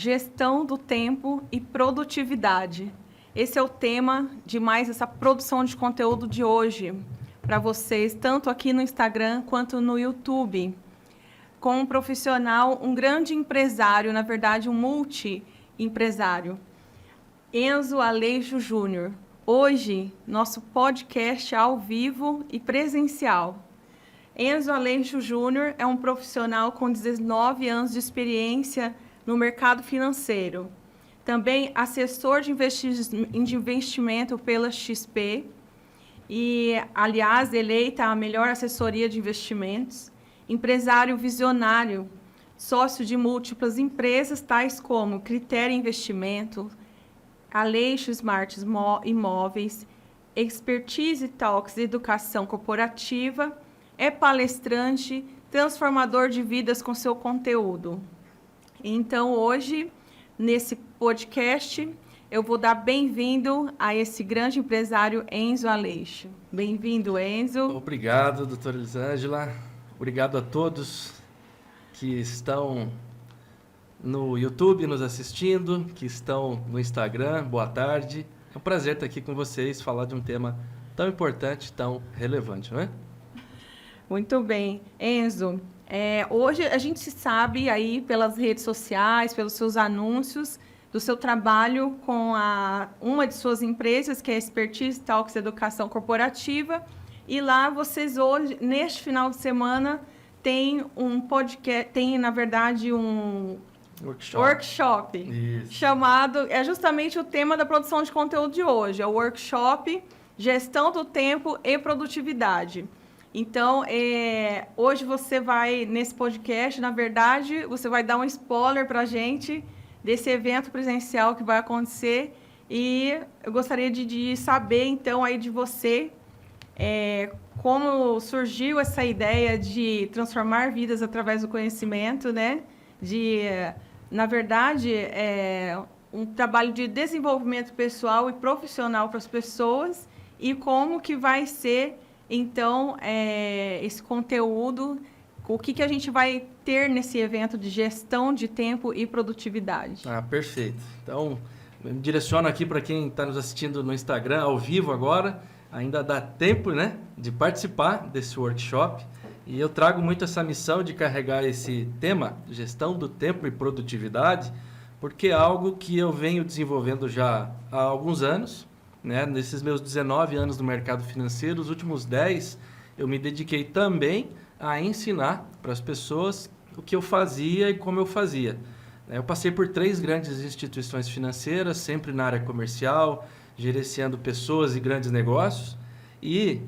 gestão do tempo e produtividade. Esse é o tema de mais essa produção de conteúdo de hoje para vocês, tanto aqui no Instagram quanto no YouTube. Com um profissional, um grande empresário, na verdade um multi-empresário, Enzo Aleixo Júnior. Hoje, nosso podcast ao vivo e presencial. Enzo Aleixo Júnior é um profissional com 19 anos de experiência no mercado financeiro. Também assessor de investimento pela XP e, aliás, eleita a melhor assessoria de investimentos. Empresário visionário, sócio de múltiplas empresas, tais como Critério Investimento, Aleixo Smart Imóveis, Expertise Talks Educação Corporativa, é palestrante, transformador de vidas com seu conteúdo. Então, hoje, nesse podcast, eu vou dar bem-vindo a esse grande empresário Enzo Aleixo. Bem-vindo, Enzo. Obrigado, doutora Elisângela. Obrigado a todos que estão no YouTube nos assistindo, que estão no Instagram. Boa tarde. É um prazer estar aqui com vocês, falar de um tema tão importante, tão relevante, não é? Muito bem. Enzo, hoje a gente se sabe aí pelas redes sociais, pelos seus anúncios, do seu trabalho com uma de suas empresas, que é a Expertise Talks Educação Corporativa, e lá vocês hoje, neste final de semana, tem um podcast, tem, na verdade, um workshop chamado, é justamente o tema da produção de conteúdo de hoje, é o workshop Gestão do Tempo e Produtividade. Então, hoje você vai, nesse podcast, na verdade, você vai dar um spoiler para a gente desse evento presencial que vai acontecer, e eu gostaria de saber, então, aí de você, como surgiu essa ideia de transformar vidas através do conhecimento, né? Na verdade, um trabalho de desenvolvimento pessoal e profissional para as pessoas, e como que vai ser, então, esse conteúdo, o que a gente vai ter nesse evento de gestão de tempo e produtividade. Perfeito. Então, me direciono aqui para quem está nos assistindo no Instagram, ao vivo agora. Ainda dá tempo, né, de participar desse workshop. E eu trago muito essa missão de carregar esse tema, gestão do tempo e produtividade, porque é algo que eu venho desenvolvendo já há alguns anos, né? Nesses meus 19 anos no mercado financeiro, os últimos 10, eu me dediquei também a ensinar para as pessoas o que eu fazia e como eu fazia. Eu passei por 3 grandes instituições financeiras, sempre na área comercial, gerenciando pessoas e grandes negócios. E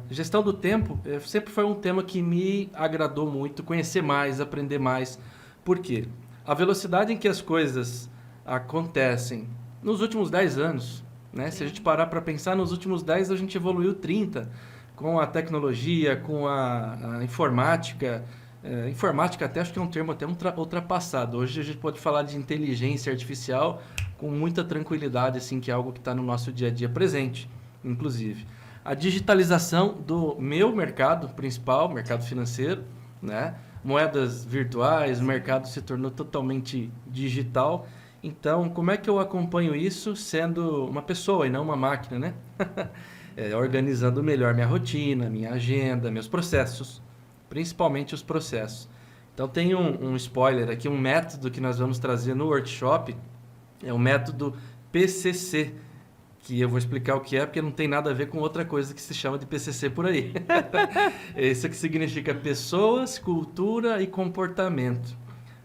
gestão do tempo sempre foi um tema que me agradou muito, conhecer mais, aprender mais. Por quê? A velocidade em que as coisas acontecem nos últimos 10 anos, né? Se a gente parar para pensar, nos últimos 10 a gente evoluiu 30 com a tecnologia, com a informática. Informática até acho que é um termo até ultrapassado. Hoje a gente pode falar de inteligência artificial com muita tranquilidade, assim, que é algo que está no nosso dia a dia presente, inclusive. A digitalização do meu mercado principal, mercado financeiro, né? Moedas virtuais, o mercado se tornou totalmente digital. Então, como é que eu acompanho isso sendo uma pessoa e não uma máquina, né? Organizando melhor minha rotina, minha agenda, meus processos, principalmente os processos. Então, tem um spoiler aqui, um método que nós vamos trazer no workshop, é o método PCC, que eu vou explicar o que é, porque não tem nada a ver com outra coisa que se chama de PCC por aí. Isso que significa pessoas, cultura e comportamento.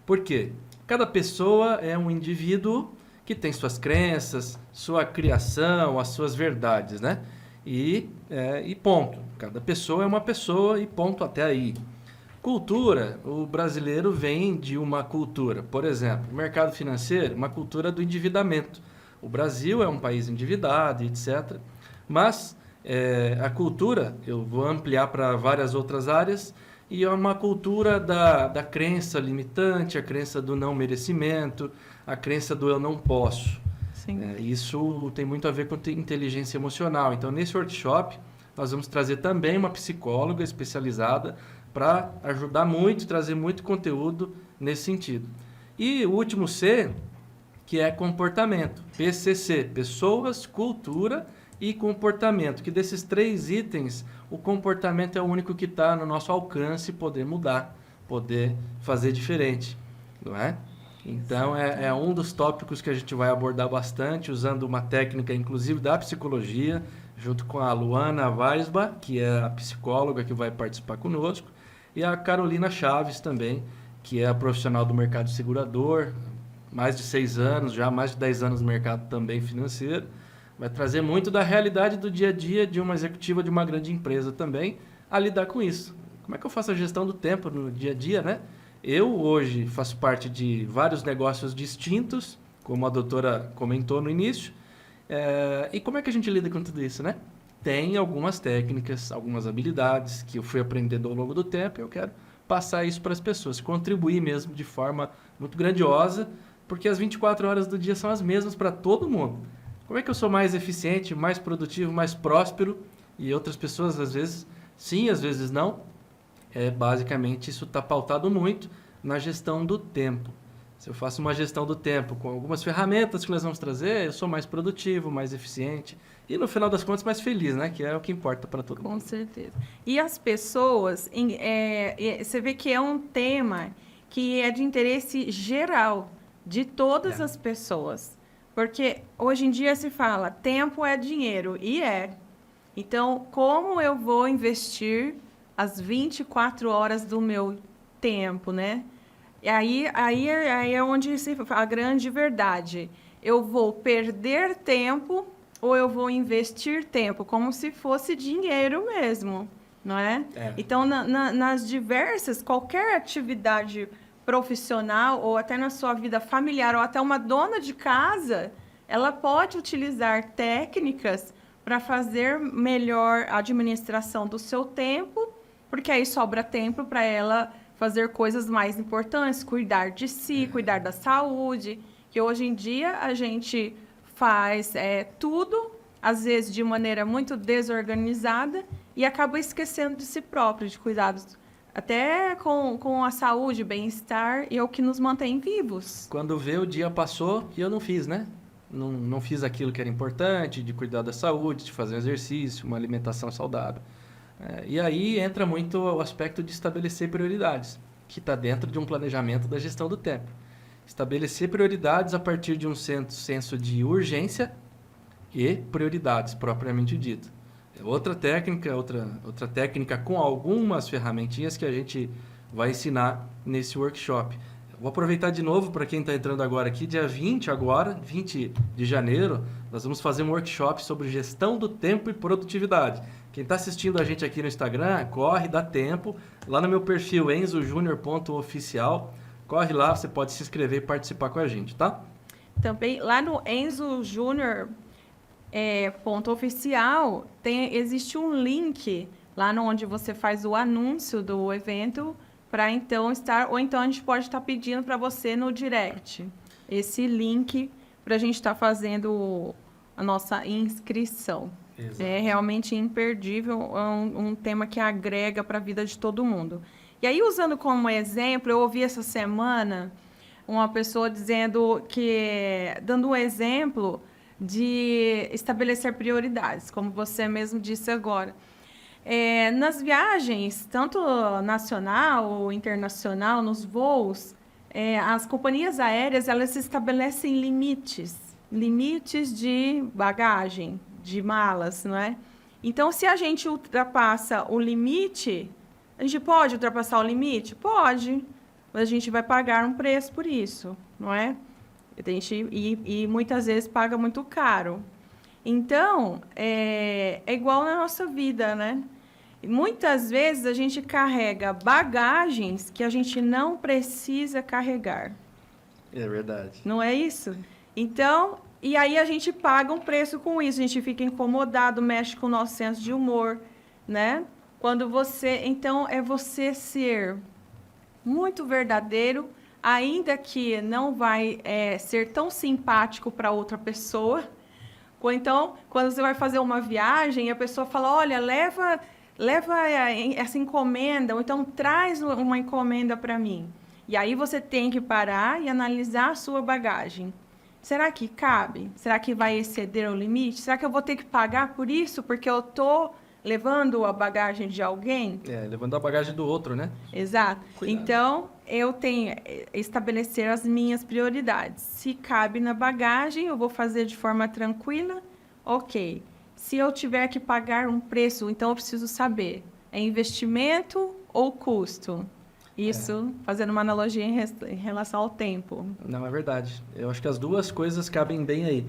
Por quê? Cada pessoa é um indivíduo que tem suas crenças, sua criação, as suas verdades, né? E ponto. Cada pessoa é uma pessoa e ponto até aí. Cultura, o brasileiro vem de uma cultura. Por exemplo, o mercado financeiro, uma cultura do endividamento. O Brasil é um país endividado, etc. Mas a cultura, eu vou ampliar para várias outras áreas, e é uma cultura da crença limitante, a crença do não merecimento, a crença do eu não posso. Isso tem muito a ver com inteligência emocional. Então, nesse workshop, nós vamos trazer também uma psicóloga especializada para ajudar muito, trazer muito conteúdo nesse sentido. E o último C, que é comportamento. PCC, pessoas, cultura e comportamento. Que desses 3 itens, o comportamento é o único que está no nosso alcance poder mudar, poder fazer diferente, não é? Então, é um dos tópicos que a gente vai abordar bastante, usando uma técnica, inclusive, da psicologia, junto com a Luana Weisbach, que é a psicóloga que vai participar conosco, e a Carolina Chaves também, que é a profissional do mercado segurador, mais de 6 anos, já mais de 10 anos no mercado também financeiro. Vai trazer muito da realidade do dia a dia de uma executiva de uma grande empresa também, a lidar com isso. Como é que eu faço a gestão do tempo no dia a dia, né? Eu hoje faço parte de vários negócios distintos, como a doutora comentou no início. E como é que a gente lida com tudo isso, né? Tem algumas técnicas, algumas habilidades que eu fui aprendendo ao longo do tempo e eu quero passar isso para as pessoas, contribuir mesmo de forma muito grandiosa, porque as 24 horas do dia são as mesmas para todo mundo. Como é que eu sou mais eficiente, mais produtivo, mais próspero? E outras pessoas, às vezes, sim, às vezes não. Basicamente, isso está pautado muito na gestão do tempo. Se eu faço uma gestão do tempo com algumas ferramentas que nós vamos trazer, eu sou mais produtivo, mais eficiente e, no final das contas, mais feliz, né? Que é o que importa para todo mundo. Com certeza. E as pessoas, você vê que é um tema que é de interesse geral de todas as pessoas. Porque hoje em dia se fala, tempo é dinheiro, e é. Então, como eu vou investir as 24 horas do meu tempo, né? E aí é onde se fala a grande verdade. Eu vou perder tempo ou eu vou investir tempo, como se fosse dinheiro mesmo, não é? Então, nas diversas, qualquer atividade profissional ou até na sua vida familiar ou até uma dona de casa, ela pode utilizar técnicas para fazer melhor a administração do seu tempo, porque aí sobra tempo para ela fazer coisas mais importantes, cuidar de si, cuidar da saúde, que hoje em dia a gente faz tudo, às vezes de maneira muito desorganizada, e acaba esquecendo de si próprio, de cuidados até com a saúde, bem-estar, e é o que nos mantém vivos. Quando vê, o dia passou e eu não fiz, né? Não fiz aquilo que era importante, de cuidar da saúde, de fazer um exercício, uma alimentação saudável. E aí entra muito o aspecto de estabelecer prioridades, que está dentro de um planejamento da gestão do tempo. Estabelecer prioridades a partir de um senso de urgência e prioridades, propriamente dito. Outra técnica com algumas ferramentinhas que a gente vai ensinar nesse workshop. Vou aproveitar de novo para quem está entrando agora aqui, dia 20 de janeiro, nós vamos fazer um workshop sobre gestão do tempo e produtividade. Quem está assistindo a gente aqui no Instagram, corre, dá tempo. Lá no meu perfil, enzojunior.oficial, corre lá, você pode se inscrever e participar com a gente, tá? Também, lá no enzojunior.oficial, existe um link lá onde você faz o anúncio do evento para então estar, ou então a gente pode estar pedindo para você no direct esse link para a gente estar fazendo a nossa inscrição. Exato. É realmente imperdível, é um tema que agrega para a vida de todo mundo. E aí, usando como exemplo, eu ouvi essa semana uma pessoa dando um exemplo de estabelecer prioridades, como você mesmo disse agora. Nas viagens, tanto nacional ou internacional, nos voos, as companhias aéreas elas estabelecem limites de bagagem, de malas, não é? Então, se a gente ultrapassa o limite, a gente pode ultrapassar o limite? Pode, mas a gente vai pagar um preço por isso, não é? E muitas vezes paga muito caro. Então, é igual na nossa vida, né? Muitas vezes a gente carrega bagagens que a gente não precisa carregar. É verdade. Não é isso? Então, e aí a gente paga um preço com isso. A gente fica incomodado, mexe com o nosso senso de humor, né? Então, é você ser muito verdadeiro, ainda que não vai ser tão simpático para outra pessoa. Ou então, quando você vai fazer uma viagem, a pessoa fala, olha, leva essa encomenda, ou então traz uma encomenda para mim. E aí você tem que parar e analisar a sua bagagem. Será que cabe? Será que vai exceder o limite? Será que eu vou ter que pagar por isso porque eu estou levando a bagagem de alguém? Levando a bagagem do outro, né? Exato. Cuidado. Então, eu tenho que estabelecer as minhas prioridades. Se cabe na bagagem, eu vou fazer de forma tranquila, ok. Se eu tiver que pagar um preço, então eu preciso saber, é investimento ou custo? Isso, fazendo uma analogia em relação ao tempo. Não, é verdade. Eu acho que as duas coisas cabem bem aí.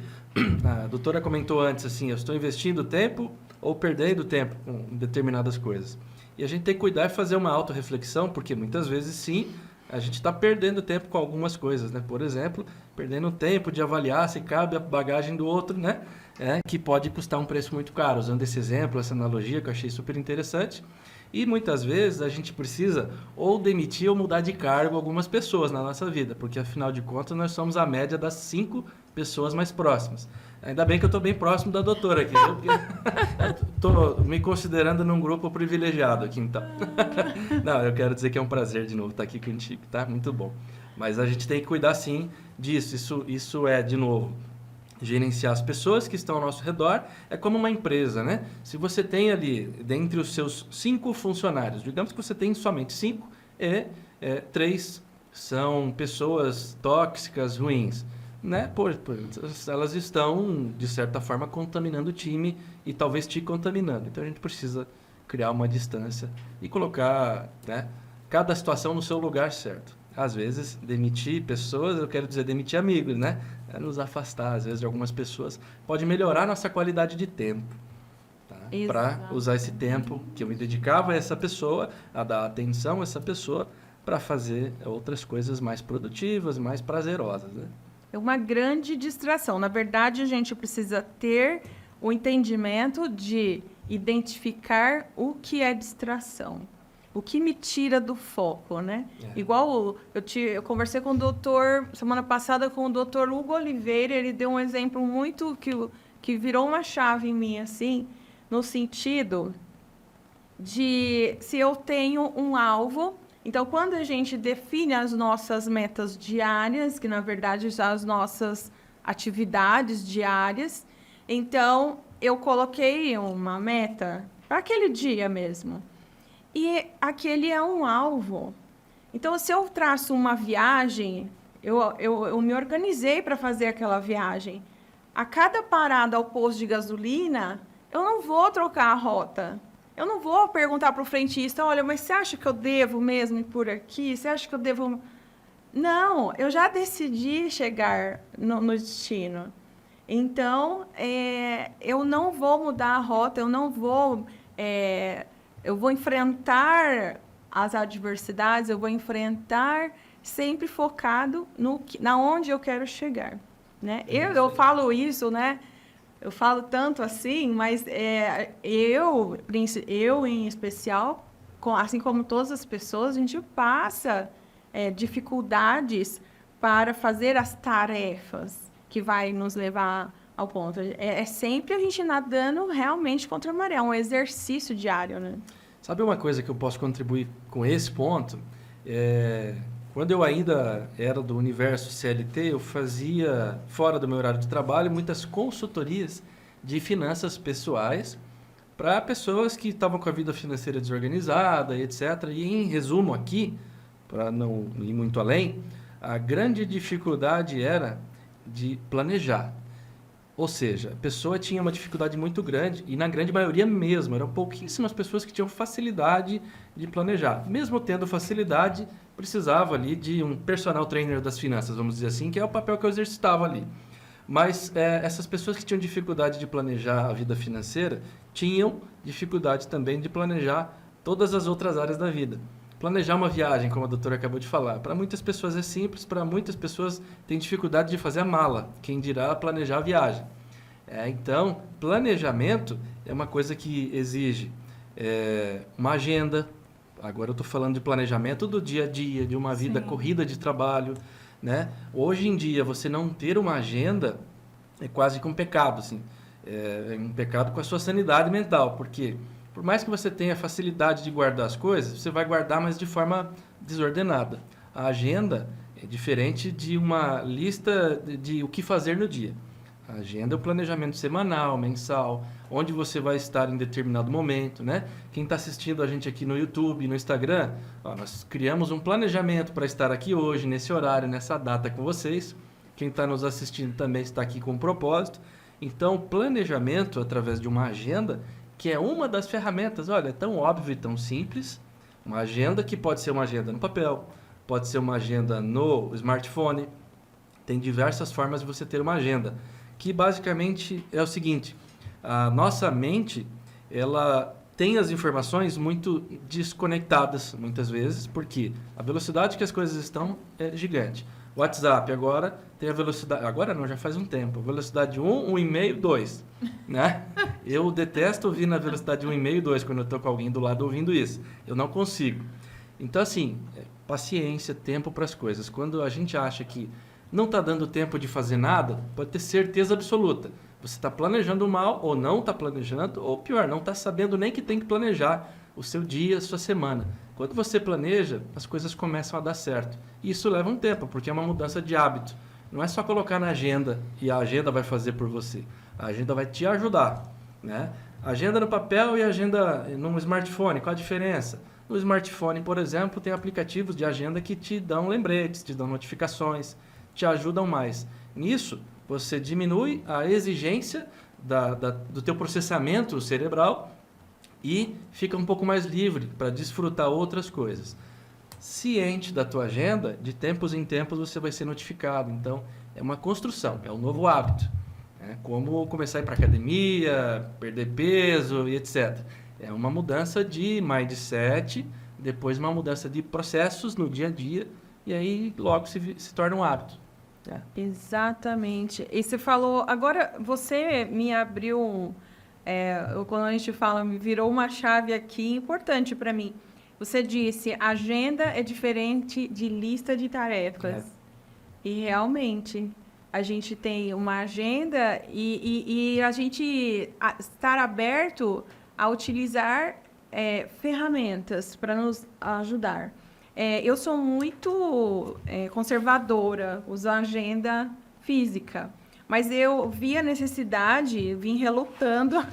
A doutora comentou antes, assim, eu estou investindo tempo ou perdendo tempo com determinadas coisas. E a gente tem que cuidar e fazer uma autorreflexão, porque muitas vezes, sim, a gente está perdendo tempo com algumas coisas, né? Por exemplo, perdendo tempo de avaliar se cabe a bagagem do outro, né? Que pode custar um preço muito caro. Usando esse exemplo, essa analogia que eu achei super interessante. E muitas vezes a gente precisa ou demitir ou mudar de cargo algumas pessoas na nossa vida, porque afinal de contas nós somos a média das 5 pessoas mais próximas. Ainda bem que eu estou bem próximo da doutora aqui, viu? Porque estou me considerando num grupo privilegiado aqui, então. Não, eu quero dizer que é um prazer de novo estar aqui contigo, tá? Muito bom. Mas a gente tem que cuidar sim disso, isso é, de novo, gerenciar as pessoas que estão ao nosso redor é como uma empresa, né? Se você tem ali, dentre os seus 5 funcionários, digamos que você tem somente 5 e 3 são pessoas tóxicas, ruins, né? Elas estão, de certa forma, contaminando o time e talvez te contaminando. Então, a gente precisa criar uma distância e colocar, né, cada situação no seu lugar certo. Às vezes, demitir pessoas, eu quero dizer demitir amigos, né? Nos afastar, às vezes, de algumas pessoas. Pode melhorar a nossa qualidade de tempo. Tá? Para usar esse tempo que eu me dedicava a essa pessoa, a dar atenção a essa pessoa, para fazer outras coisas mais produtivas, mais prazerosas, né? É uma grande distração. Na verdade, a gente precisa ter o entendimento de identificar o que é distração. O que me tira do foco, né? Igual eu conversei com o doutor, semana passada, com o doutor Hugo Oliveira, ele deu um exemplo muito que virou uma chave em mim, assim, no sentido de se eu tenho um alvo. Então, quando a gente define as nossas metas diárias, que na verdade são as nossas atividades diárias, então eu coloquei uma meta para aquele dia mesmo. E aquele é um alvo. Então, se eu traço uma viagem, eu me organizei para fazer aquela viagem. A cada parada ao posto de gasolina, eu não vou trocar a rota. Eu não vou perguntar para o frentista, olha, mas você acha que eu devo mesmo ir por aqui? Você acha que eu devo... Não, eu já decidi chegar no destino. Então, eu não vou mudar a rota, eu não vou... eu vou enfrentar as adversidades, eu vou enfrentar sempre focado na onde eu quero chegar, né? Eu falo isso, né? Eu falo tanto assim, mas eu em especial, assim como todas as pessoas, a gente passa dificuldades para fazer as tarefas que vai nos levar ao ponto. É sempre a gente nadando realmente contra a maré, é um exercício diário, né? Sabe uma coisa que eu posso contribuir com esse ponto? Quando eu ainda era do universo CLT, eu fazia, fora do meu horário de trabalho, muitas consultorias de finanças pessoais para pessoas que estavam com a vida financeira desorganizada, etc. E, em resumo aqui, para não ir muito além, a grande dificuldade era de planejar. Ou seja, a pessoa tinha uma dificuldade muito grande, e na grande maioria mesmo, eram pouquíssimas pessoas que tinham facilidade de planejar. Mesmo tendo facilidade, precisava ali de um personal trainer das finanças, vamos dizer assim, que é o papel que eu exercitava ali. Mas essas pessoas que tinham dificuldade de planejar a vida financeira, tinham dificuldade também de planejar todas as outras áreas da vida. Planejar uma viagem, como a doutora acabou de falar, para muitas pessoas é simples, para muitas pessoas tem dificuldade de fazer a mala, quem dirá planejar a viagem. Então, planejamento é uma coisa que exige uma agenda. Agora eu estou falando de planejamento do dia a dia, de uma vida corrida de trabalho, né? Hoje em dia, você não ter uma agenda é quase que um pecado, assim. É um pecado com a sua sanidade mental, porque por mais que você tenha facilidade de guardar as coisas, você vai guardar, mas de forma desordenada. a agenda é diferente de uma lista de o que fazer no dia. A agenda é o planejamento semanal, mensal, onde você vai estar em determinado momento, né? Quem está assistindo a gente aqui no YouTube, no Instagram, ó, nós criamos um planejamento para estar aqui hoje, nesse horário, nessa data com vocês. Quem está nos assistindo também está aqui com um propósito. Então, o planejamento através de uma agenda, que é uma das ferramentas, olha, é tão óbvio e tão simples, uma agenda que pode ser uma agenda no papel, pode ser uma agenda no smartphone, tem diversas formas de você ter uma agenda, que basicamente é o seguinte, a nossa mente, ela tem as informações muito desconectadas, muitas vezes, porque a velocidade que as coisas estão é gigante. O WhatsApp agora tem a velocidade... Agora não, já faz um tempo. Velocidade 1, 1,5, 2. Né? Eu detesto ouvir na velocidade 1,5, 2 quando eu estou com alguém do lado ouvindo isso. Eu não consigo. Então, assim, paciência, tempo para as coisas. Quando a gente acha que não está dando tempo de fazer nada, pode ter certeza absoluta. Você está planejando mal ou não está planejando, ou pior, não está sabendo nem que tem que planejar o seu dia, a sua semana. Quando você planeja, as coisas começam a dar certo. E isso leva um tempo, porque é uma mudança de hábito. Não é só colocar na agenda e a agenda vai fazer por você. A agenda vai te ajudar, né? Agenda no papel e agenda no smartphone, qual a diferença? No smartphone, por exemplo, tem aplicativos de agenda que te dão lembretes, te dão notificações, te ajudam mais. Nisso, você diminui a exigência do teu processamento cerebral e fica um pouco mais livre para desfrutar outras coisas. Ciente da tua agenda, de tempos em tempos você vai ser notificado. Então, é uma construção, é um novo hábito. Né? Como começar a ir para academia, perder peso e etc. É uma mudança de mindset, depois uma mudança de processos no dia a dia, e aí logo se torna um hábito. É. Exatamente. E você falou... Agora, você me abriu... quando a gente fala, me virou uma chave aqui importante para mim. Você disse, agenda é diferente de lista de tarefas. E realmente, a gente tem uma agenda e a gente estar aberto a utilizar ferramentas para nos ajudar. Eu sou muito conservadora, uso a agenda física. Mas eu vi a necessidade, vim relutando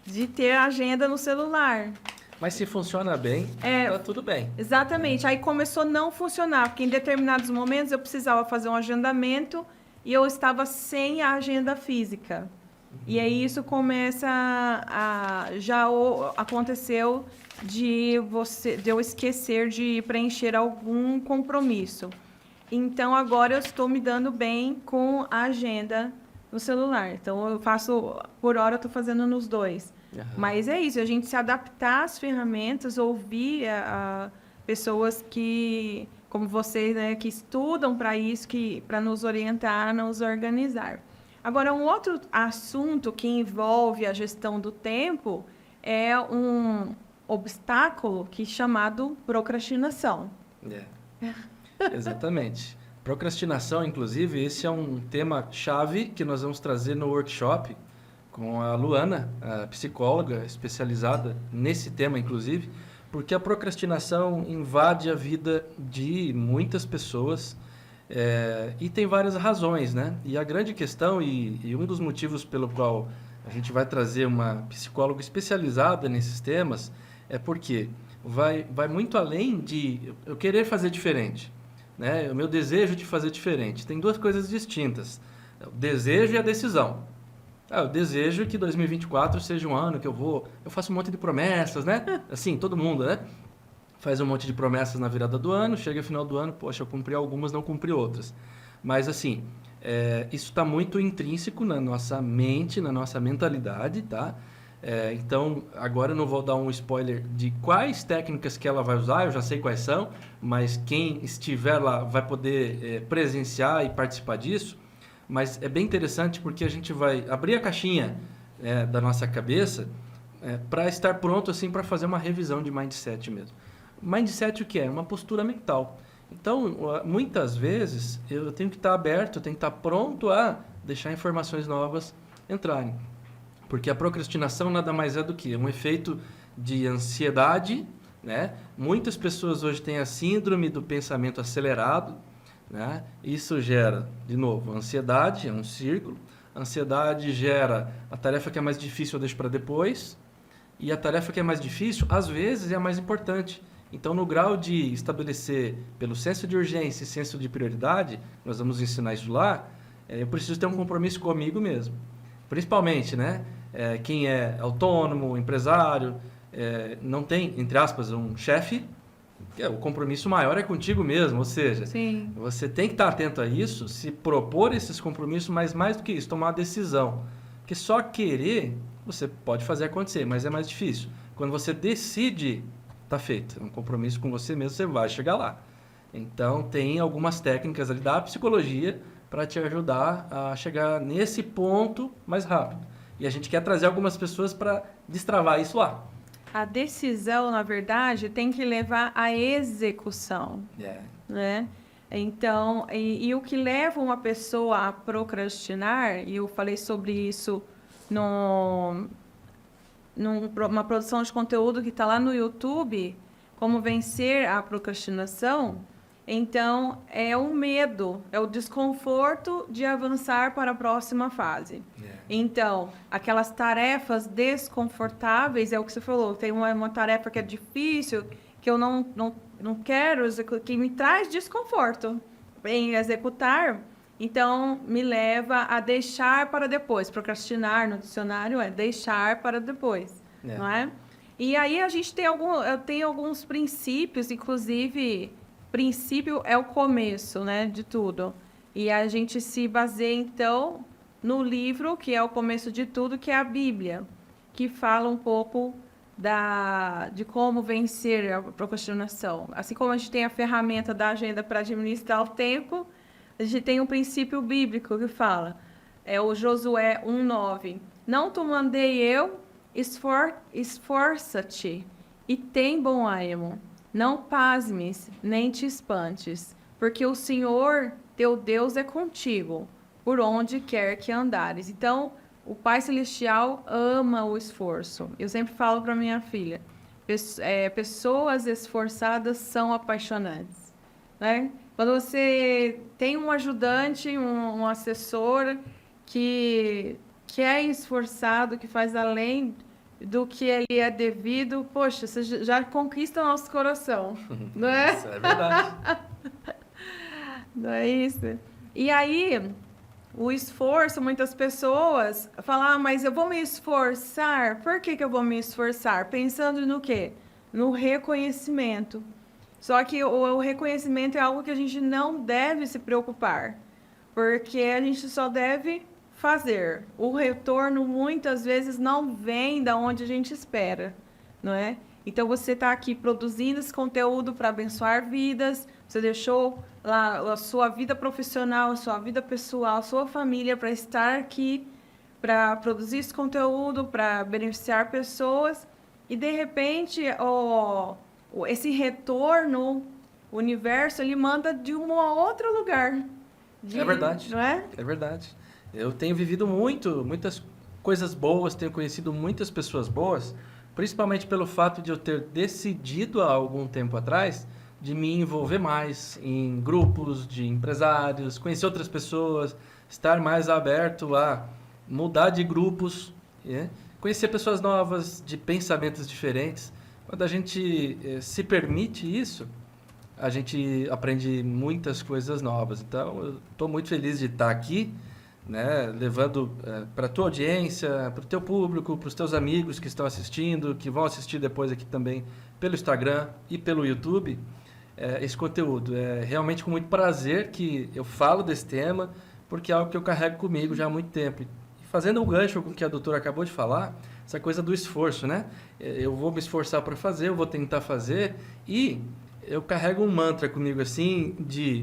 de ter a agenda no celular. Mas se funciona bem, tá tudo bem. Exatamente. Aí começou a não funcionar, porque em determinados momentos eu precisava fazer um agendamento e eu estava sem a agenda física. E aí isso começa já aconteceu de eu esquecer de preencher algum compromisso. Então, agora eu estou me dando bem com a agenda no celular. Então, eu faço... Por hora, eu estou fazendo nos dois. Uhum. Mas é isso, a gente se adaptar às ferramentas, ouvir pessoas que, como vocês, né, que estudam para isso, para nos orientar, nos organizar. Agora, um outro assunto que envolve a gestão do tempo é um obstáculo chamado procrastinação. Exatamente. Procrastinação, inclusive, esse é um tema-chave que nós vamos trazer no workshop com a Luana, a psicóloga especializada nesse tema, inclusive, porque a procrastinação invade a vida de muitas pessoas e tem várias razões, né? E a grande questão e um dos motivos pelo qual a gente vai trazer uma psicóloga especializada nesses temas é porque vai muito além de eu querer fazer diferente. Né? O meu desejo de fazer diferente. Tem duas coisas distintas. O desejo e a decisão. O desejo é que 2024 seja um ano que eu faço um monte de promessas, né? Assim, todo mundo, né? Faz um monte de promessas na virada do ano, chega no final do ano, poxa, eu cumpri algumas, não cumpri outras. Mas, assim, isso está muito intrínseco na nossa mente, na nossa mentalidade, tá? Então, agora eu não vou dar um spoiler de quais técnicas que ela vai usar, eu já sei quais são, mas quem estiver lá vai poder presenciar e participar disso. Mas é bem interessante porque a gente vai abrir a caixinha da nossa cabeça para estar pronto assim, para fazer uma revisão de mindset mesmo. Mindset o que é? Uma postura mental. Então, muitas vezes, eu tenho que estar aberto, eu tenho que estar pronto a deixar informações novas entrarem. Porque a procrastinação nada mais é do que um efeito de ansiedade né? Muitas pessoas hoje têm a síndrome do pensamento acelerado, né? Isso gera, de novo, ansiedade, é um círculo. A ansiedade gera a tarefa que é mais difícil eu deixo para depois, e a tarefa que é mais difícil, às vezes, é a mais importante. Então, no grau de estabelecer pelo senso de urgência e senso de prioridade, nós vamos ensinar isso lá, eu preciso ter um compromisso comigo mesmo. Principalmente, né? Quem é autônomo, empresário, não tem, entre aspas, um chefe, o compromisso maior é contigo mesmo, ou seja, Sim. você tem que estar atento a isso, se propor esses compromissos, mas mais do que isso, tomar uma decisão. Porque só querer, você pode fazer acontecer, mas é mais difícil. Quando você decide, está feito. É um compromisso com você mesmo, você vai chegar lá. Então, tem algumas técnicas ali da psicologia para te ajudar a chegar nesse ponto mais rápido. E a gente quer trazer algumas pessoas para destravar isso lá. A decisão, na verdade, tem que levar à execução, né? Então, e o que leva uma pessoa a procrastinar, e eu falei sobre isso numa produção de conteúdo que está lá no YouTube, como vencer a procrastinação. Então, é o medo, é o desconforto de avançar para a próxima fase. Então, aquelas tarefas desconfortáveis, é o que você falou, tem uma tarefa que é difícil, que eu não quero, que me traz desconforto em executar, então me leva a deixar para depois. Procrastinar no dicionário é deixar para depois, não é? E aí a gente tem eu tenho alguns princípios, inclusive, princípio é o começo, né, de tudo. E a gente se baseia, então, no livro, que é o começo de tudo, que é a Bíblia, que fala um pouco de como vencer a procrastinação. Assim como a gente tem a ferramenta da agenda para administrar o tempo, a gente tem um princípio bíblico que fala, é o Josué 1:9. Não te mandei eu, esforça-te e tem bom ânimo. Não pasmes, nem te espantes, porque o Senhor, teu Deus, é contigo, por onde quer que andares. Então, o Pai Celestial ama o esforço. Eu sempre falo para minha filha, pessoas esforçadas são apaixonantes, né? Quando você tem um ajudante, um assessor que é esforçado, que faz além do que ele é devido, poxa, você já conquista o nosso coração, não é? Isso é verdade. Não é isso? E aí, o esforço, muitas pessoas falam, mas eu vou me esforçar. Por que eu vou me esforçar? Pensando no quê? No reconhecimento. Só que o reconhecimento é algo que a gente não deve se preocupar, porque a gente só deve fazer. O retorno muitas vezes não vem da onde a gente espera, não é? Então você está aqui produzindo esse conteúdo para abençoar vidas, você deixou lá a sua vida profissional, a sua vida pessoal, a sua família para estar aqui, para produzir esse conteúdo, para beneficiar pessoas, e de repente esse retorno, o universo, ele manda de um outro lugar. É verdade. Não é? É verdade. Eu tenho vivido muitas coisas boas, tenho conhecido muitas pessoas boas, principalmente pelo fato de eu ter decidido há algum tempo atrás de me envolver mais em grupos de empresários, conhecer outras pessoas, estar mais aberto a mudar de grupos, conhecer pessoas novas, de pensamentos diferentes. Quando a gente se permite isso, a gente aprende muitas coisas novas. Então, eu estou muito feliz de estar aqui, né, levando para a tua audiência, para o teu público, para os teus amigos que estão assistindo, que vão assistir depois aqui também pelo Instagram e pelo YouTube, esse conteúdo. É realmente com muito prazer que eu falo desse tema, porque é algo que eu carrego comigo já há muito tempo. E fazendo um gancho com o que a doutora acabou de falar, essa coisa do esforço, né? Eu vou me esforçar para fazer, eu vou tentar fazer, e eu carrego um mantra comigo assim,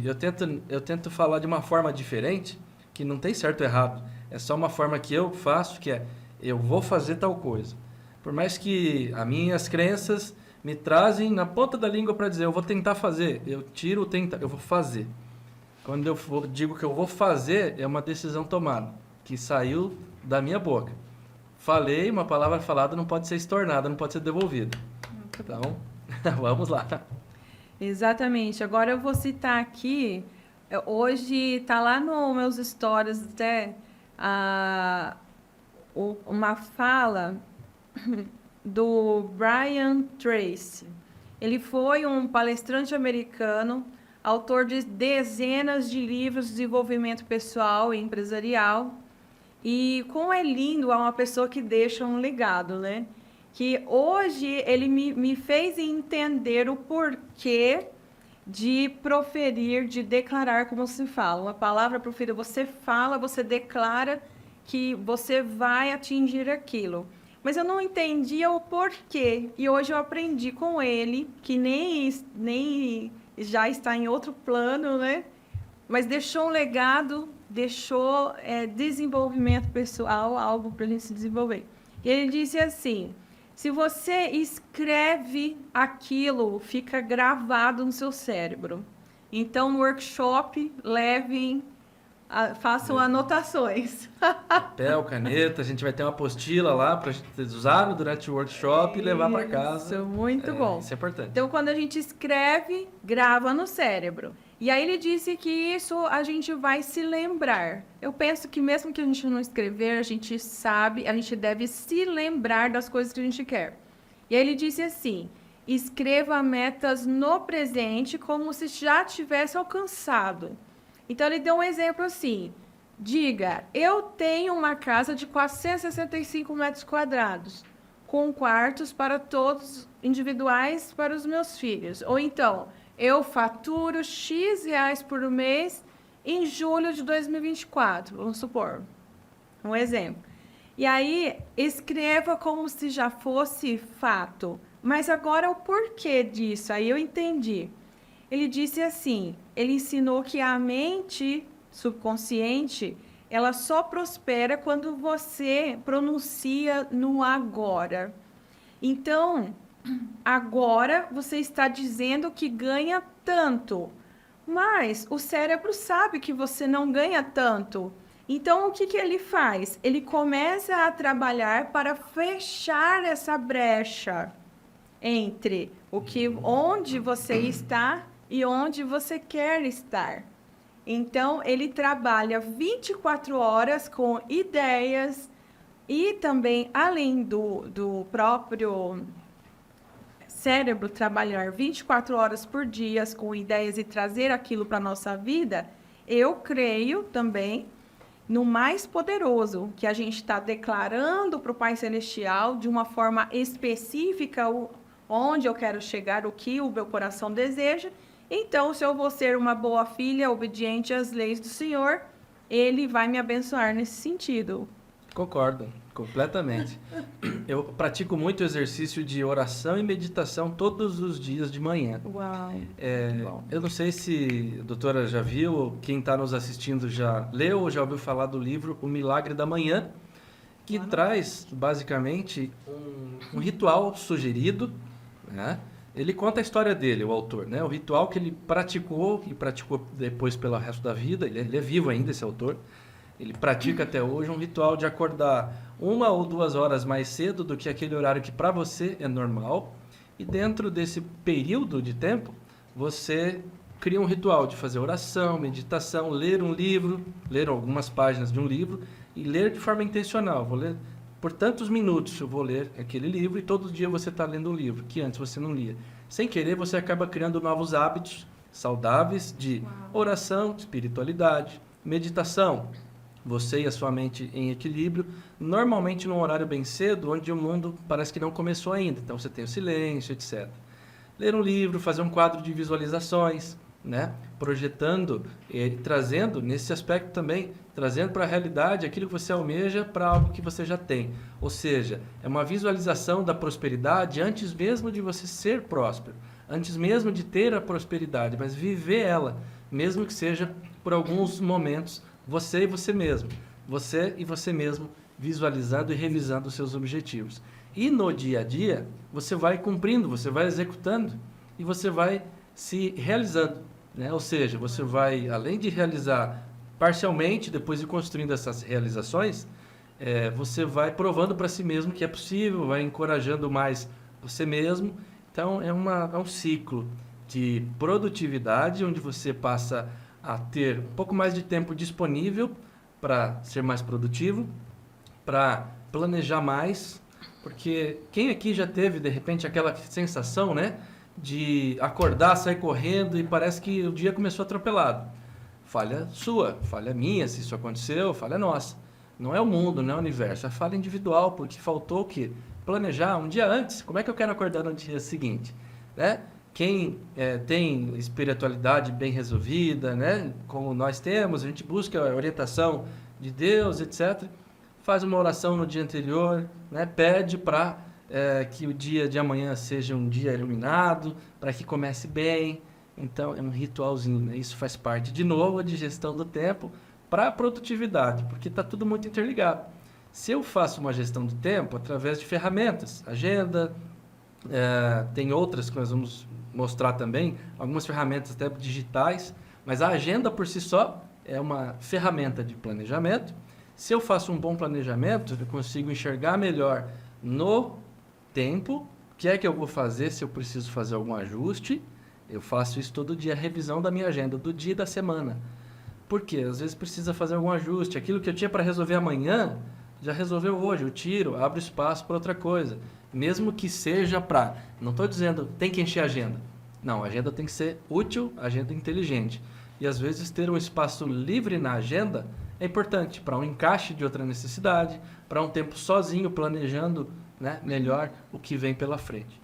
eu tento falar de uma forma diferente, que não tem certo ou errado, é só uma forma que eu faço, que eu vou fazer tal coisa. Por mais que as minhas crenças me trazem na ponta da língua para dizer, eu vou tentar fazer, eu tiro o tentar, eu vou fazer. Quando eu digo que eu vou fazer, é uma decisão tomada, que saiu da minha boca. Falei, uma palavra falada não pode ser estornada, não pode ser devolvida. Então, Vamos lá. Exatamente. Agora eu vou citar aqui, hoje está lá nos meus stories até uma fala do Brian Tracy. Ele foi um palestrante americano, autor de dezenas de livros de desenvolvimento pessoal e empresarial. E como é lindo, é uma pessoa que deixa um legado, né? Que hoje ele me fez entender o porquê de proferir, de declarar, como se fala. Uma palavra proferida, você fala, você declara que você vai atingir aquilo. Mas eu não entendia o porquê. E hoje eu aprendi com ele, que nem já está em outro plano, né? Mas deixou um legado, deixou desenvolvimento pessoal, algo para a gente se desenvolver. E ele disse assim, se você escreve aquilo, fica gravado no seu cérebro. Então, no workshop, façam anotações. Papel, caneta, a gente vai ter uma apostila lá para usar durante o workshop e levar para casa. Isso, muito bom. Isso é importante. Então, quando a gente escreve, grava no cérebro. E aí ele disse que isso a gente vai se lembrar. Eu penso que mesmo que a gente não escrever, a gente sabe, a gente deve se lembrar das coisas que a gente quer. E aí ele disse assim, escreva metas no presente como se já tivesse alcançado. Então, ele deu um exemplo assim, diga, eu tenho uma casa de 465 metros quadrados, com quartos para todos individuais para os meus filhos. Ou então, eu faturo X reais por mês em julho de 2024, vamos supor, um exemplo. E aí, escreva como se já fosse fato. Mas agora o porquê disso, aí eu entendi. Ele disse assim, ele ensinou que a mente subconsciente, ela só prospera quando você pronuncia no agora. Então, agora você está dizendo que ganha tanto, mas o cérebro sabe que você não ganha tanto. Então, o que ele faz? Ele começa a trabalhar para fechar essa brecha entre onde você está e onde você quer estar. Então, ele trabalha 24 horas com ideias e também, além do próprio cérebro trabalhar 24 horas por dia com ideias e trazer aquilo para a nossa vida, eu creio também no mais poderoso, que a gente está declarando para o Pai Celestial de uma forma específica onde eu quero chegar, o que o meu coração deseja. Então, se eu vou ser uma boa filha, obediente às leis do Senhor, Ele vai me abençoar nesse sentido. Concordo, completamente. Eu pratico muito exercício de oração e meditação todos os dias de manhã. Uau! Eu não sei se a doutora já viu, ou quem está nos assistindo já leu ou já ouviu falar do livro O Milagre da Manhã, que traz, basicamente, um ritual sugerido, né? Ele conta a história dele, o autor, né? O ritual que ele praticou e praticou depois pelo resto da vida. Ele é vivo ainda, esse autor. Ele pratica até hoje um ritual de acordar 1 ou 2 horas mais cedo do que aquele horário que para você é normal. E dentro desse período de tempo, você cria um ritual de fazer oração, meditação, ler um livro, ler algumas páginas de um livro e ler de forma intencional. Vou ler por tantos minutos, eu vou ler aquele livro e todo dia você está lendo um livro que antes você não lia. Sem querer, você acaba criando novos hábitos saudáveis de oração, espiritualidade, meditação. Você e a sua mente em equilíbrio, normalmente num horário bem cedo, onde o mundo parece que não começou ainda. Então você tem o silêncio, etc. Ler um livro, fazer um quadro de visualizações, né? Projetando e trazendo, nesse aspecto também, trazendo para a realidade aquilo que você almeja para algo que você já tem. Ou seja, é uma visualização da prosperidade antes mesmo de você ser próspero, antes mesmo de ter a prosperidade, mas viver ela, mesmo que seja por alguns momentos, você e você mesmo. Você e você mesmo visualizando e realizando os seus objetivos. E no dia a dia, você vai cumprindo, você vai executando e você vai se realizando, né? Ou seja, você vai, além de realizar parcialmente, depois de construindo essas realizações, você vai provando para si mesmo que é possível, vai encorajando mais você mesmo. Então, é um ciclo de produtividade, onde você passa a ter um pouco mais de tempo disponível para ser mais produtivo, para planejar mais, porque quem aqui já teve, de repente, aquela sensação, né, de acordar, sair correndo e parece que o dia começou atropelado? Falha sua, falha minha, se isso aconteceu, falha nossa. Não é o mundo, não é o universo, é falha individual, porque faltou o quê? Planejar um dia antes. Como é que eu quero acordar no dia seguinte? Né? Quem tem espiritualidade bem resolvida, né, como nós temos, a gente busca a orientação de Deus, etc., faz uma oração no dia anterior, né, pede para que o dia de amanhã seja um dia iluminado, para que comece bem. Então, é um ritualzinho, né? Isso faz parte, de novo, de gestão do tempo para a produtividade, porque está tudo muito interligado. Se eu faço uma gestão do tempo através de ferramentas, agenda, tem outras que nós vamos mostrar também, algumas ferramentas até digitais, mas a agenda por si só é uma ferramenta de planejamento. Se eu faço um bom planejamento, eu consigo enxergar melhor no tempo o que é que eu vou fazer, se eu preciso fazer algum ajuste. Eu faço isso todo dia, a revisão da minha agenda, do dia e da semana. Por quê? Às vezes precisa fazer algum ajuste. Aquilo que eu tinha para resolver amanhã, já resolveu hoje. Eu tiro, abro espaço para outra coisa. Mesmo que seja para... Não estou dizendo tem que encher a agenda. Não, a agenda tem que ser útil, agenda inteligente. E às vezes ter um espaço livre na agenda é importante para um encaixe de outra necessidade, para um tempo sozinho planejando, né, melhor o que vem pela frente.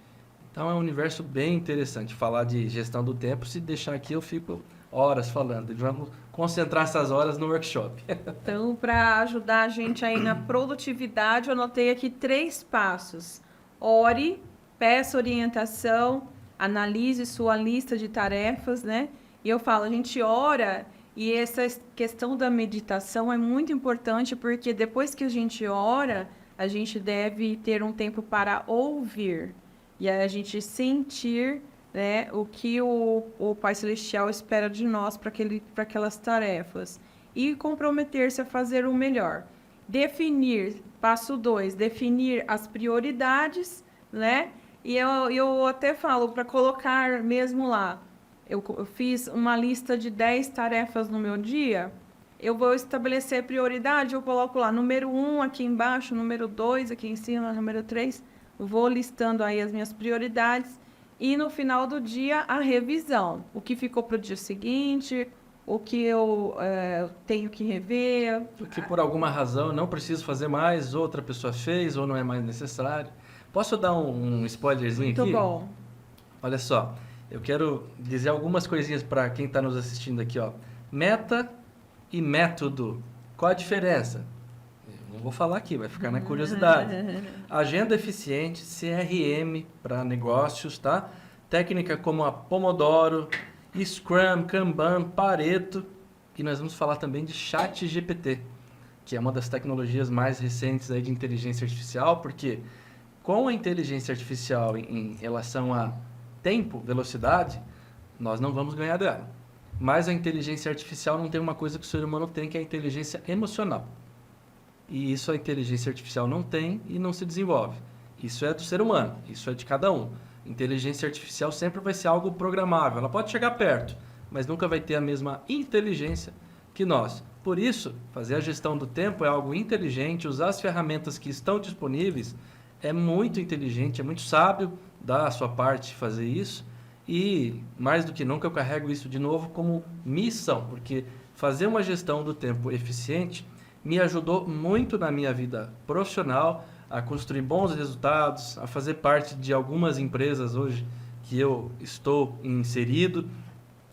Então é um universo bem interessante falar de gestão do tempo. Se deixar aqui eu fico horas falando. Vamos concentrar essas horas no workshop. Então, para ajudar a gente aí na produtividade, eu anotei aqui 3 passos. Ore, peça orientação, analise sua lista de tarefas, né? E eu falo, a gente ora, e essa questão da meditação é muito importante, porque depois que a gente ora, a gente deve ter um tempo para ouvir. E aí a gente sentir, né, o que o Pai Celestial espera de nós para aquelas tarefas. E comprometer-se a fazer o melhor. Definir, passo 2, definir as prioridades, né? E eu até falo para colocar mesmo lá. Eu fiz uma lista de 10 tarefas no meu dia. Eu vou estabelecer prioridade, eu coloco lá número 1 aqui embaixo, número 2 aqui em cima, número 3. Vou listando aí as minhas prioridades e no final do dia a revisão. O que ficou para o dia seguinte, o que eu tenho que rever. Porque por alguma razão eu não preciso fazer mais, outra pessoa fez ou não é mais necessário. Posso dar um spoilerzinho aqui? Muito bom. Olha só, eu quero dizer algumas coisinhas para quem está nos assistindo aqui, ó. Meta e método. Qual a diferença? Não vou falar aqui, vai ficar na curiosidade. Agenda eficiente, CRM para negócios, tá? Técnica como a Pomodoro, Scrum, Kanban, Pareto. E nós vamos falar também de ChatGPT, que é uma das tecnologias mais recentes aí de inteligência artificial, porque com a inteligência artificial em relação a tempo, velocidade, nós não vamos ganhar dela. Mas a inteligência artificial não tem uma coisa que o ser humano tem, que é a inteligência emocional. E isso a inteligência artificial não tem e não se desenvolve. Isso é do ser humano, isso é de cada um. Inteligência artificial sempre vai ser algo programável. Ela pode chegar perto, mas nunca vai ter a mesma inteligência que nós. Por isso, fazer a gestão do tempo é algo inteligente, usar as ferramentas que estão disponíveis é muito inteligente, é muito sábio da sua parte fazer isso. E, mais do que nunca, eu carrego isso de novo como missão, porque fazer uma gestão do tempo eficiente me ajudou muito na minha vida profissional, a construir bons resultados, a fazer parte de algumas empresas hoje que eu estou inserido.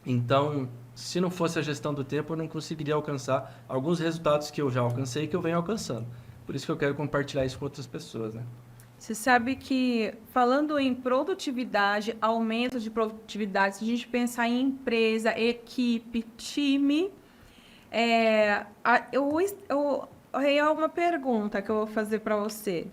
Então, se não fosse a gestão do tempo, eu não conseguiria alcançar alguns resultados que eu já alcancei e que eu venho alcançando. Por isso que eu quero compartilhar isso com outras pessoas, né? Você sabe que, falando em produtividade, aumento de produtividade, se a gente pensar em empresa, equipe, time, é uma pergunta que eu vou fazer para você.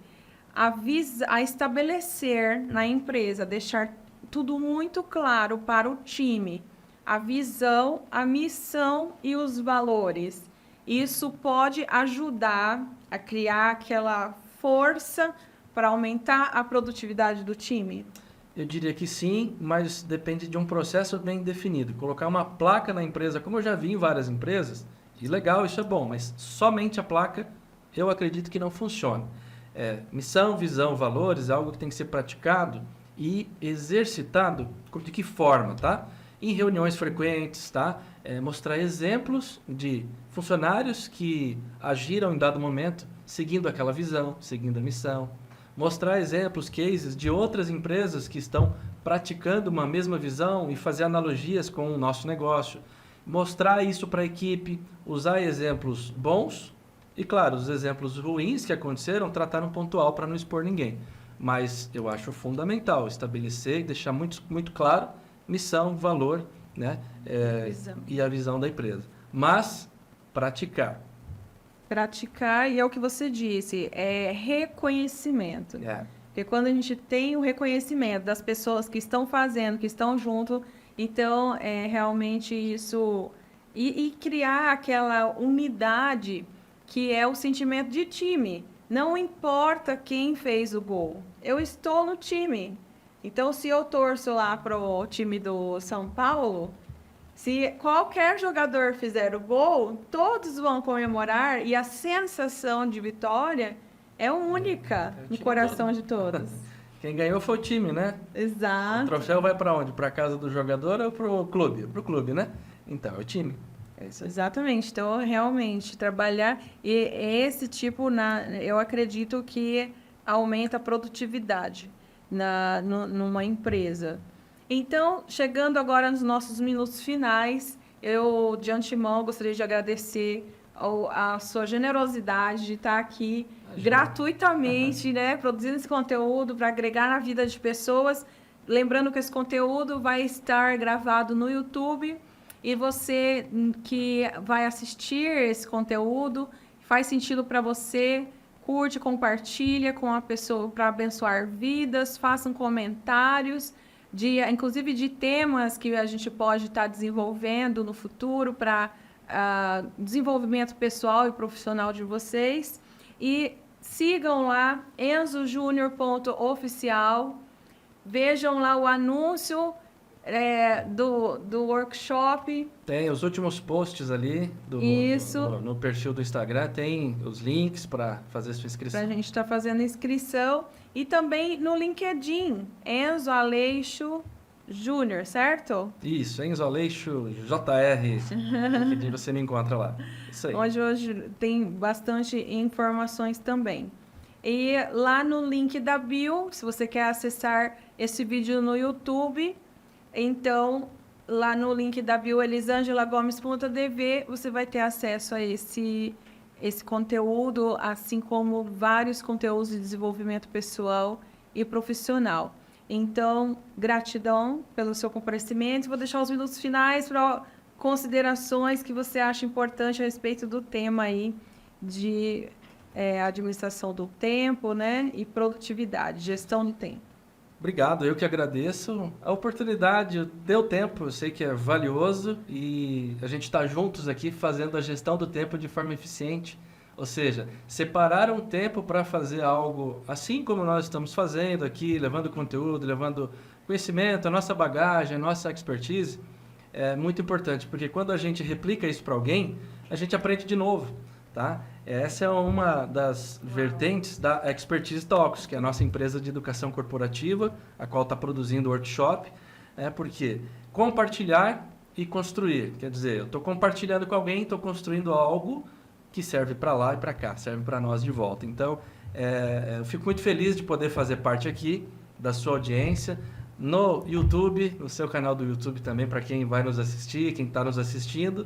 A estabelecer na empresa, deixar tudo muito claro para o time, a visão, a missão e os valores. Isso pode ajudar a criar aquela força para aumentar a produtividade do time? Eu diria que sim, mas depende de um processo bem definido. Colocar uma placa na empresa, como eu já vi em várias empresas, e legal, isso é bom, mas somente a placa eu acredito que não funciona. Missão, visão, valores é algo que tem que ser praticado e exercitado de que forma, tá? Em reuniões frequentes, tá? Mostrar exemplos de funcionários que agiram em dado momento seguindo aquela visão, seguindo a missão. Mostrar exemplos, cases de outras empresas que estão praticando uma mesma visão e fazer analogias com o nosso negócio. Mostrar isso para a equipe, usar exemplos bons e, claro, os exemplos ruins que aconteceram, tratar no pontual para não expor ninguém. Mas eu acho fundamental estabelecer e deixar muito claro missão, valor, né? E a visão da empresa. Mas praticar. Praticar, e é o que você disse, é reconhecimento. Porque quando a gente tem o reconhecimento das pessoas que estão fazendo, que estão junto, então realmente isso... E criar aquela unidade que é o sentimento de time. Não importa quem fez o gol, eu estou no time. Então, se eu torço lá para o time do São Paulo... Se qualquer jogador fizer o gol, todos vão comemorar e a sensação de vitória é única no coração todo. de todos. Quem ganhou foi o time, né? Exato. O troféu vai para onde? Para a casa do jogador ou para o clube? Para o clube, né? Então, é o time. É isso aí. Exatamente. Então, realmente, trabalhar... E esse tipo, eu acredito que aumenta a produtividade numa empresa. Então, chegando agora nos nossos minutos finais, eu, de antemão, gostaria de agradecer a sua generosidade de estar aqui gratuitamente, né, produzindo esse conteúdo para agregar na vida de pessoas. Lembrando que esse conteúdo vai estar gravado no YouTube e você que vai assistir esse conteúdo, faz sentido para você, curte, compartilha com a pessoa para abençoar vidas, façam comentários, inclusive de temas que a gente pode estar desenvolvendo no futuro para desenvolvimento pessoal e profissional de vocês. E sigam lá, enzojunior.oficial, vejam lá o anúncio do workshop. Tem os últimos posts ali no perfil do Instagram, tem os links para fazer sua inscrição. Para a gente estar fazendo inscrição. E também no LinkedIn, Enzo Aleixo Júnior, certo? Isso, Enzo Aleixo JR. LinkedIn você me encontra lá. Isso aí. Hoje tem bastante informações também. E lá no link da bio, se você quer acessar esse vídeo no YouTube, então lá no link da bio elisangelagomes.dv, você vai ter acesso a esse conteúdo, assim como vários conteúdos de desenvolvimento pessoal e profissional. Então, gratidão pelo seu comparecimento. Vou deixar os minutos finais para considerações que você acha importante a respeito do tema aí de administração do tempo, né, e produtividade, gestão do tempo. Obrigado, eu que agradeço a oportunidade, o teu tempo, eu sei que é valioso e a gente está juntos aqui fazendo a gestão do tempo de forma eficiente, ou seja, separar um tempo para fazer algo assim como nós estamos fazendo aqui, levando conteúdo, levando conhecimento, a nossa bagagem, a nossa expertise, é muito importante, porque quando a gente replica isso para alguém, a gente aprende de novo, tá? Essa é uma das vertentes da Expertise Talks, que é a nossa empresa de educação corporativa, a qual está produzindo o workshop, porque compartilhar e construir, quer dizer, eu estou compartilhando com alguém, estou construindo algo que serve para lá e para cá, serve para nós de volta. Então, eu fico muito feliz de poder fazer parte aqui da sua audiência, no YouTube, no seu canal do YouTube também, para quem vai nos assistir, quem está nos assistindo.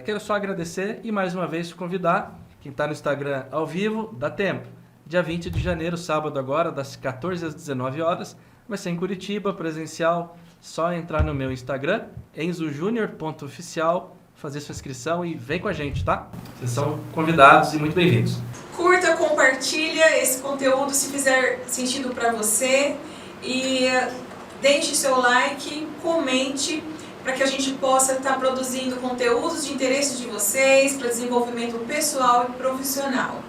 Quero só agradecer e mais uma vez te convidar, quem está no Instagram ao vivo, dá tempo. Dia 20 de janeiro, sábado agora, das 14 às 19 horas, vai ser em Curitiba, presencial, só entrar no meu Instagram, enzojunior.oficial, fazer sua inscrição e vem com a gente, tá? Vocês são convidados e muito bem-vindos. Curta, compartilha esse conteúdo se fizer sentido para você e deixe seu like, comente, para que a gente possa estar produzindo conteúdos de interesse de vocês para desenvolvimento pessoal e profissional.